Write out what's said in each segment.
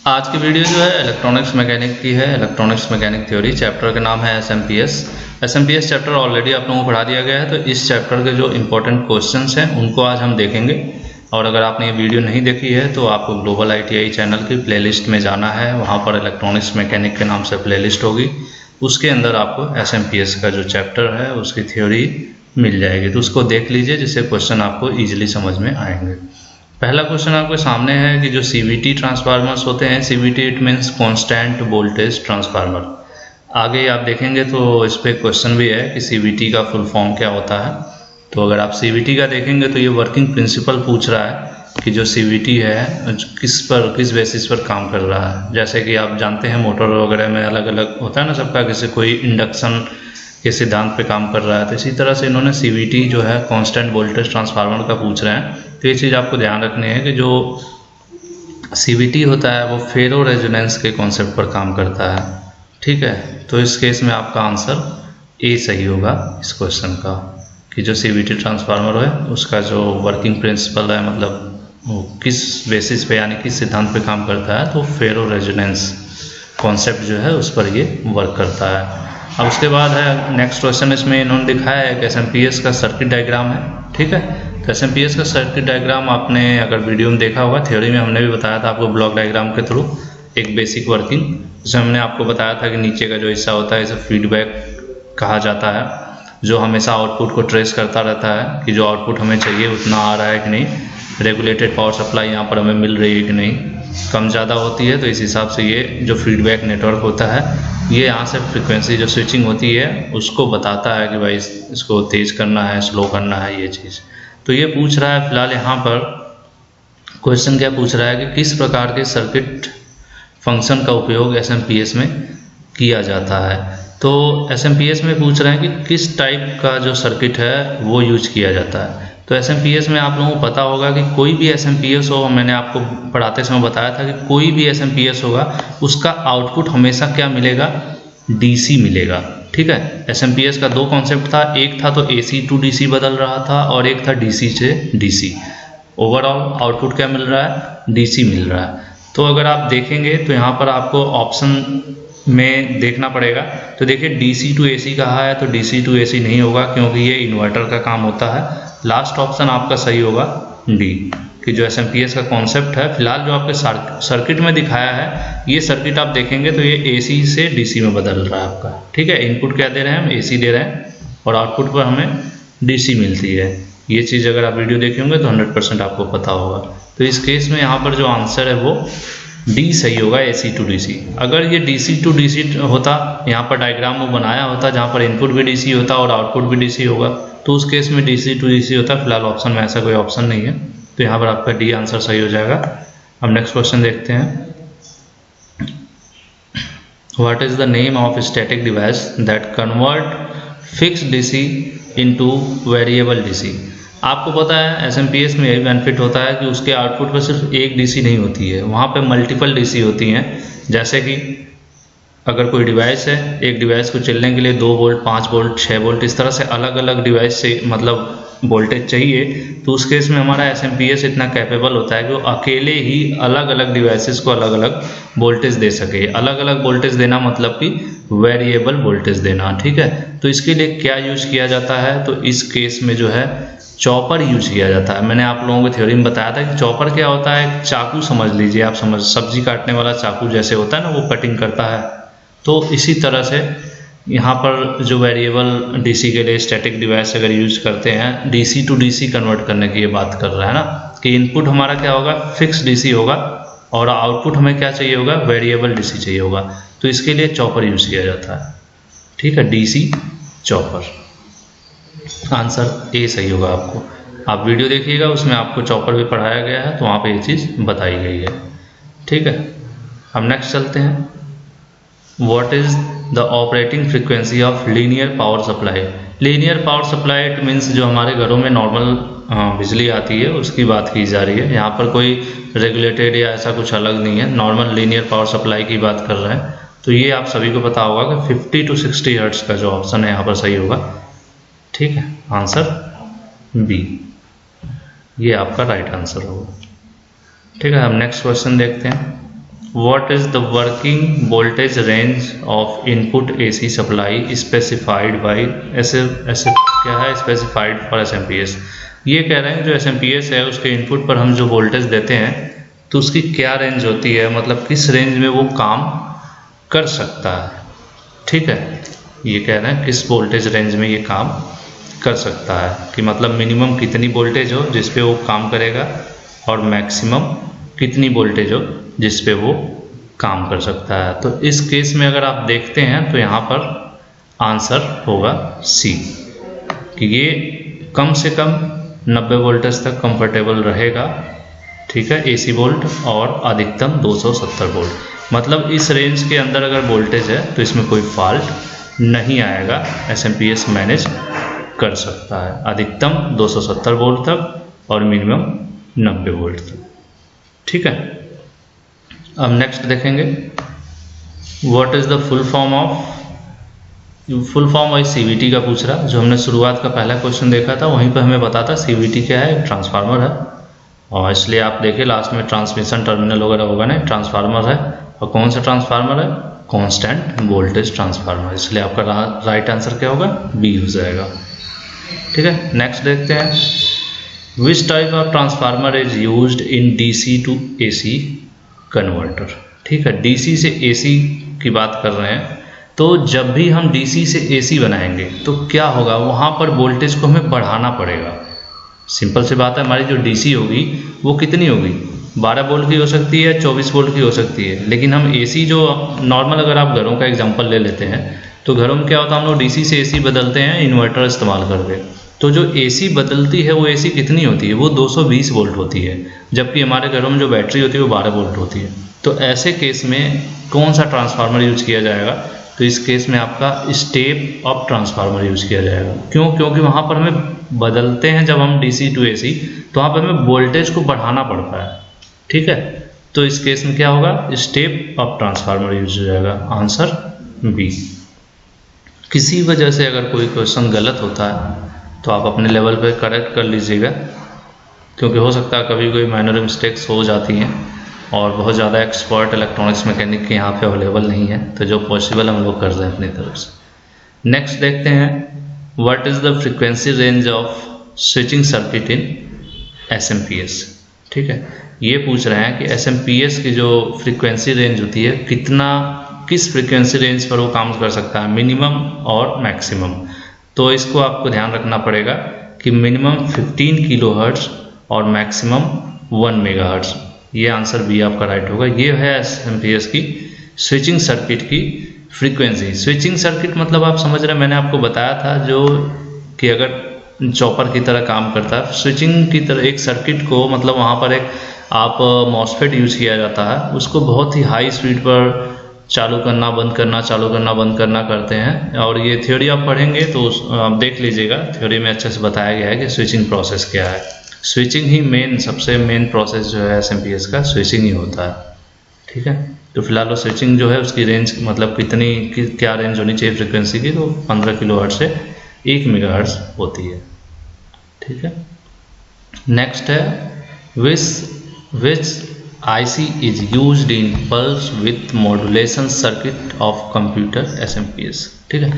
आज की वीडियो जो है इलेक्ट्रॉनिक्स मैकेनिक की है। इलेक्ट्रॉनिक्स मैकेनिक थ्योरी चैप्टर का नाम है एसएमपीएस। एसएमपीएस चैप्टर ऑलरेडी आप लोगों को पढ़ा दिया गया है, तो इस चैप्टर के जो इंपॉर्टेंट क्वेश्चंस हैं उनको आज हम देखेंगे। और अगर आपने ये वीडियो नहीं देखी है तो आपको ग्लोबल आईटीआई चैनल की प्लेलिस्ट में जाना है, वहाँ पर इलेक्ट्रॉनिक्स मैकेनिक के नाम से प्लेलिस्ट होगी, उसके अंदर आपको एसएमपीएस का जो चैप्टर है उसकी थ्योरी मिल जाएगी, तो उसको देख लीजिए जिससे क्वेश्चन आपको ईजिली समझ में आएंगे। पहला क्वेश्चन आपके सामने है कि जो सीवीटी ट्रांसफार्मर्स होते हैं, CVT it means constant voltage transformer. आगे आप देखेंगे तो इस पर क्वेश्चन भी है कि सीवीटी का फुल फॉर्म क्या होता है। तो अगर आप सीवीटी का देखेंगे तो ये वर्किंग प्रिंसिपल पूछ रहा है कि जो सीवीटी है किस बेसिस पर काम कर रहा है। जैसे कि आप जानते हैं मोटर वगैरह में अलग अलग होता है ना सबका, किसी कोई इंडक्शन के सिद्धांत पे काम कर रहा है, तो इसी तरह से इन्होंने सीवीटी जो है कांस्टेंट वोल्टेज ट्रांसफार्मर का पूछ रहे हैं। तो ये चीज़ आपको ध्यान रखनी है कि जो सीवीटी होता है वो फेरो रेजोनेंस के कॉन्सेप्ट पर काम करता है, ठीक है। तो इस केस में आपका आंसर ए सही होगा इस क्वेश्चन का, कि जो सीवीटी ट्रांसफार्मर है उसका जो वर्किंग प्रिंसिपल है, मतलब वो किस बेसिस पे यानी किस सिद्धांत पे काम करता है, तो फेरो रेजोनेंस कॉन्सेप्ट जो है उस पर ये वर्क करता है। अब उसके बाद है नेक्स्ट क्वेश्चन, इसमें इन्होंने दिखाया है कि एसएमपीएस का सर्किट डायग्राम है, ठीक है। तो एसएमपीएस का सर्किट डायग्राम आपने अगर वीडियो में देखा होगा, थ्योरी में हमने भी बताया था आपको ब्लॉक डायग्राम के थ्रू एक बेसिक वर्किंग, जिसमें हमने आपको बताया था कि नीचे का जो हिस्सा होता है इसे फीडबैक कहा जाता है, जो हमेशा आउटपुट को ट्रेस करता रहता है कि जो आउटपुट हमें चाहिए उतना आ रहा है कि नहीं, रेगुलेटेड पावर सप्लाई यहाँ पर हमें मिल रही है कि नहीं, कम ज़्यादा होती है तो इस हिसाब से ये जो फीडबैक नेटवर्क होता है ये यहाँ से फ्रिक्वेंसी जो स्विचिंग होती है उसको बताता है कि भाई इसको तेज़ करना है, स्लो करना है, ये चीज़। तो ये पूछ रहा है फिलहाल यहाँ पर क्वेश्चन क्या पूछ रहा है कि किस प्रकार के सर्किट फंक्शन का उपयोग एसएमपीएस में किया जाता है। तो एसएमपीएस में पूछ रहे हैं कि किस टाइप का जो सर्किट है वो यूज किया जाता है। तो एसएमपीएस में आप लोगों को पता होगा कि कोई भी एसएमपीएस हो, मैंने आपको पढ़ाते समय बताया था कि कोई भी एसएमपीएस होगा उसका आउटपुट हमेशा क्या मिलेगा, डीसी मिलेगा, ठीक है। एसएमपीएस का दो कॉन्सेप्ट था, एक था तो एसी टू डीसी बदल रहा था और एक था डीसी से डीसी। ओवरऑल आउटपुट क्या मिल रहा है, डीसी मिल रहा है। तो अगर आप देखेंगे तो यहाँ पर आपको ऑप्शन में देखना पड़ेगा। तो देखिए डीसी टू एसी कहा है तो डीसी टू एसी नहीं होगा क्योंकि ये इन्वर्टर का काम होता है। लास्ट ऑप्शन आपका सही होगा डी, कि जो एसएमपीएस का कॉन्सेप्ट है फिलहाल जो आपके सर्किट में दिखाया है, ये सर्किट आप देखेंगे तो ये एसी से डीसी में बदल रहा है आपका, ठीक है। इनपुट क्या दे रहे हैं, हम एसी दे रहे हैं और आउटपुट पर हमें डीसी मिलती है। ये चीज़ अगर आप वीडियो देखे होंगे तो 100% आपको पता होगा। तो इस केस में यहाँ पर जो आंसर है वो डी सही होगा, एसी टू डीसी। अगर ये डीसी टू डीसी होता, यहाँ पर डायग्राम वो बनाया होता जहाँ पर इनपुट भी डीसी होता और आउटपुट भी डीसी होगा, तो उस केस में डीसी टू डीसी होता। फिलहाल ऑप्शन में ऐसा कोई ऑप्शन नहीं है, तो यहाँ पर आपका डी आंसर सही हो जाएगा। अब नेक्स्ट क्वेश्चन देखते हैं, what is the name of static device that convert fixed DC into variable DC. आपको पता है एसएमपीएस में यही बेनिफिट होता है कि उसके आउटपुट पर सिर्फ एक डीसी नहीं होती है, वहाँ पे मल्टीपल डीसी होती हैं। जैसे कि अगर कोई डिवाइस है, एक डिवाइस को चलने के लिए 2 वोल्ट, 5 वोल्ट, 6 वोल्ट, इस तरह से अलग अलग डिवाइस से मतलब वोल्टेज चाहिए, तो उस केस में हमारा एसएमपीएस इतना कैपेबल होता है कि वो अकेले ही अलग अलग डिवाइसेस को अलग अलग वोल्टेज दे सके। अलग अलग वोल्टेज देना मतलब कि वेरिएबल वोल्टेज देना, ठीक है। तो इसके लिए क्या यूज किया जाता है, तो इस केस में जो है चॉपर यूज किया जाता है। मैंने आप लोगों को थ्योरी में बताया था कि चॉपर क्या होता है, एक चाकू समझ लीजिए आप, सब्जी काटने वाला चाकू जैसे होता है ना, वो कटिंग करता है। तो इसी तरह से यहाँ पर जो वेरिएबल डीसी के लिए स्टैटिक डिवाइस अगर यूज करते हैं, डीसी टू डीसी कन्वर्ट करने की ये बात कर रहा है ना, कि इनपुट हमारा क्या होगा, फिक्स डीसी होगा और आउटपुट हमें क्या चाहिए होगा, वेरिएबल डीसी चाहिए होगा। तो इसके लिए चॉपर यूज किया जाता है, ठीक है, डीसी चॉपर। आंसर ए सही होगा। आपको आप वीडियो देखिएगा, उसमें आपको चॉपर भी पढ़ाया गया है, तो वहाँ पे ये चीज़ बताई गई है, ठीक है। हम नेक्स्ट चलते हैं, what is the operating frequency of linear power supply. Linear power supply it means जो हमारे घरों में नॉर्मल बिजली आती है उसकी बात की जा रही है। यहाँ पर कोई रेगुलेटेड या ऐसा कुछ अलग नहीं है, नॉर्मल लीनियर पावर सप्लाई की बात कर रहे हैं। तो ये आप सभी को पता होगा कि 50 to 60 हर्ट्ज का जो ऑप्शन है यहाँ पर सही होगा, ठीक है। आंसर बी, ये आपका राइट आंसर होगा, ठीक है। हम नेक्स्ट क्वेश्चन देखते हैं, what is the working voltage range of input AC supply specified by ऐसे क्या है स्पेसिफाइड फॉर SMPS। ये कह रहे हैं जो SMPS है उसके इनपुट पर हम जो वोल्टेज देते हैं तो उसकी क्या रेंज होती है, मतलब किस रेंज में वो काम कर सकता है। ठीक है, ये कह रहे हैं किस वोल्टेज रेंज में ये काम कर सकता है, कि मतलब मिनिमम कितनी वोल्टेज हो जिस पे वो काम करेगा और मैक्सिमम कितनी वोल्टेज हो जिस पे वो काम कर सकता है। तो इस केस में अगर आप देखते हैं तो यहाँ पर आंसर होगा C, कि ये कम से कम 90 वोल्टेज तक कंफर्टेबल रहेगा। ठीक है, AC वोल्ट और अधिकतम 270 वोल्ट, मतलब इस रेंज के अंदर अगर वोल्टेज है तो इसमें कोई फॉल्ट नहीं आएगा, SMPS मैनेज कर सकता है अधिकतम 270 वोल्ट तक और मिनिमम 90 वोल्ट तक। ठीक है, अब नेक्स्ट देखेंगे what is the full form of CVT का पूछ रहा, जो हमने शुरुआत का पहला क्वेश्चन देखा था वहीं पर हमें पता था CVT क्या है, ट्रांसफार्मर है, और इसलिए आप देखिए लास्ट में ट्रांसमिशन टर्मिनल वगैरह होगा ना, ट्रांसफार्मर है। और कौन सा ट्रांसफार्मर है, कांस्टेंट वोल्टेज ट्रांसफार्मर, इसलिए आपका राइट आंसर क्या होगा, B हो जाएगा। ठीक है, नेक्स्ट देखते हैं which type of transformer is used in DC to AC converter. ठीक है, DC से AC की बात कर रहे हैं, तो जब भी हम DC से AC बनाएंगे तो क्या होगा, वहाँ पर वोल्टेज को हमें बढ़ाना पड़ेगा। सिंपल सी बात है, हमारी जो DC होगी वो कितनी होगी, 12 वोल्ट की हो सकती है, 24 वोल्ट की हो सकती है, लेकिन हम AC जो नॉर्मल, अगर आप घरों का एग्जांपल ले लेते हैं तो घरों में क्या होता है, हम लोग DC से AC बदलते हैं इन्वर्टर इस्तेमाल करके, तो जो AC बदलती है वो AC कितनी होती है, वो 220 वोल्ट होती है, जबकि हमारे घरों में जो बैटरी होती है वो 12 वोल्ट होती है। तो ऐसे केस में कौन सा ट्रांसफार्मर यूज किया जाएगा, तो इस केस में आपका स्टेप अप ट्रांसफार्मर यूज किया जाएगा। क्यों, क्योंकि वहाँ पर हमें बदलते हैं जब हम DC टू AC, तो वहाँ पर हमें वोल्टेज को बढ़ाना पड़ता है। ठीक है, तो इस केस में क्या होगा, स्टेप अप ट्रांसफार्मर यूज हो जाएगा, आंसर B। किसी वजह से अगर कोई क्वेश्चन गलत होता है तो आप अपने लेवल पे करेक्ट कर लीजिएगा, क्योंकि हो सकता है कभी कोई माइनर मिस्टेक्स हो जाती हैं और बहुत ज़्यादा एक्सपर्ट इलेक्ट्रॉनिक्स मैकेनिक के यहाँ पे अवेलेबल नहीं है, तो जो पॉसिबल हम लोग कर रहे हैं अपनी तरफ से। नेक्स्ट देखते हैं what is the frequency range of switching circuit in SMPS। ठीक है, ये पूछ रहे हैं कि SMPS की जो फ्रीक्वेंसी रेंज होती है किस फ्रीक्वेंसी रेंज पर वो काम कर सकता है, मिनिमम और मैक्सिमम। तो इसको आपको ध्यान रखना पड़ेगा कि मिनिमम 15 किलोहर्ट्ज़ और मैक्सिमम 1 मेगाहर्ट्ज़, ये आंसर B आपका राइट होगा। ये है SMPS की स्विचिंग सर्किट की फ्रीक्वेंसी। स्विचिंग सर्किट मतलब आप समझ रहे हैं, मैंने आपको बताया था जो कि अगर चॉपर की तरह काम करता है, स्विचिंग की तरह एक सर्किट को, मतलब वहाँ पर एक आप मॉसफेट यूज किया जाता है, उसको बहुत ही हाई स्पीड पर चालू करना बंद करना, चालू करना बंद करना करते हैं। और ये थ्योरी आप पढ़ेंगे तो आप देख लीजिएगा, थ्योरी में अच्छे से बताया गया है कि स्विचिंग प्रोसेस क्या है। स्विचिंग ही सबसे मेन प्रोसेस जो है SMPS का, स्विचिंग ही होता है। ठीक है, तो फिलहाल वो स्विचिंग जो है उसकी रेंज, मतलब क्या रेंज होनी चाहिए फ्रिक्वेंसी की, तो 15 किलोहर्ट्ज़ से 1 मेगाहर्ट्ज़ होती है। ठीक है, नेक्स्ट है विच IC is used in pulse width modulation circuit of computer SMPS। ठीक है,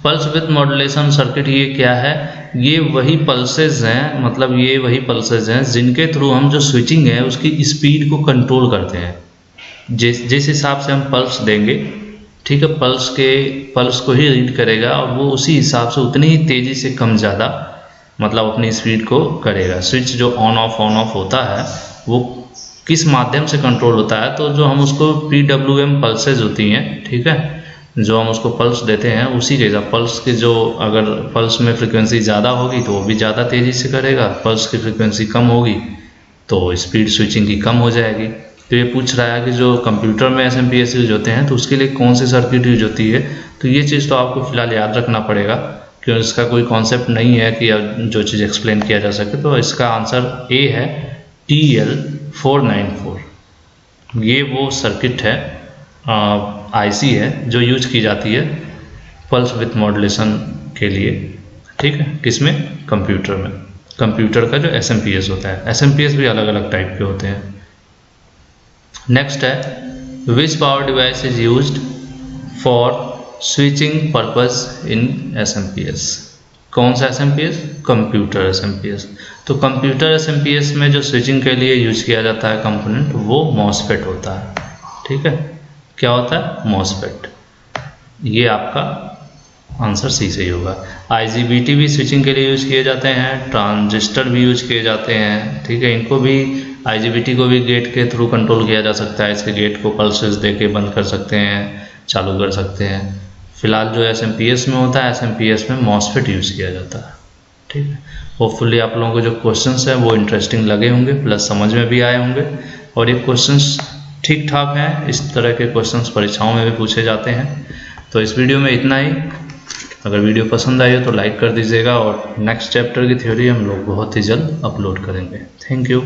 पल्स विथ मॉड्यूलेशन सर्किट ये क्या है, ये वही पल्सेज हैं, मतलब ये वही पल्सेज हैं जिनके थ्रू हम जो स्विचिंग है उसकी स्पीड को कंट्रोल करते हैं। जिस हिसाब से हम पल्स देंगे, ठीक है, पल्स को ही रीड करेगा और वो उसी हिसाब से उतनी ही तेज़ी से कम ज़्यादा मतलब अपनी स्पीड को करेगा। स्विच जो ऑन ऑफ होता है वो किस माध्यम से कंट्रोल होता है, तो जो हम उसको PWM पल्सेज होती हैं, ठीक है, जो हम उसको पल्स देते हैं उसी के हिसाब, पल्स के जो अगर पल्स में फ्रिक्वेंसी ज़्यादा होगी तो वो भी ज़्यादा तेज़ी से करेगा, पल्स की फ्रिक्वेंसी कम होगी तो स्पीड स्विचिंग की कम हो जाएगी। तो ये पूछ रहा है कि जो कंप्यूटर में SMPS यूज होते हैं तो उसके लिए कौन सी सर्किट यूज होती है, तो ये चीज़ तो आपको फिलहाल याद रखना पड़ेगा क्योंकि इसका कोई कॉन्सेप्ट नहीं है कि जो चीज़ एक्सप्लेन किया जा सके। तो इसका आंसर A है, TL494। ये वो सर्किट है, IC है जो यूज की जाती है पल्स विथ मॉड्यूलेशन के लिए, ठीक है, किसमें, कंप्यूटर में। कंप्यूटर का जो SMPS होता है, SMPS भी अलग अलग टाइप के होते हैं। नेक्स्ट है which power device is used for switching purpose in SMPS। कौन सा SMPS? Computer SMPS। तो कंप्यूटर SMPS में जो स्विचिंग के लिए यूज किया जाता है कंपोनेंट वो MOSFET होता है। ठीक है, क्या होता है? MOSFEट। ये आपका आंसर सी सही होगा। IGBT भी स्विचिंग के लिए यूज किए जाते हैं, ट्रांजिस्टर भी यूज किए जाते हैं। ठीक है, इनको भी IGBT को भी गेट के थ्रू कंट्रोल किया जा सकता है। इसके गेट को पल्सेस दे के बंद कर सकते हैं, चालू कर सकते हैं। फिलहाल जो SMPS में होता है, SMPS में MOSFET यूज किया जाता है। ठीक है, होपफुली आप लोगों को जो क्वेश्चंस हैं वो इंटरेस्टिंग लगे होंगे, प्लस समझ में भी आए होंगे। और ये क्वेश्चंस ठीक ठाक हैं, इस तरह के क्वेश्चंस परीक्षाओं में भी पूछे जाते हैं। तो इस वीडियो में इतना ही। अगर वीडियो पसंद आई हो तो लाइक कर दीजिएगा, और नेक्स्ट चैप्टर की थ्योरी हम लोग बहुत ही जल्द अपलोड करेंगे। Thank you.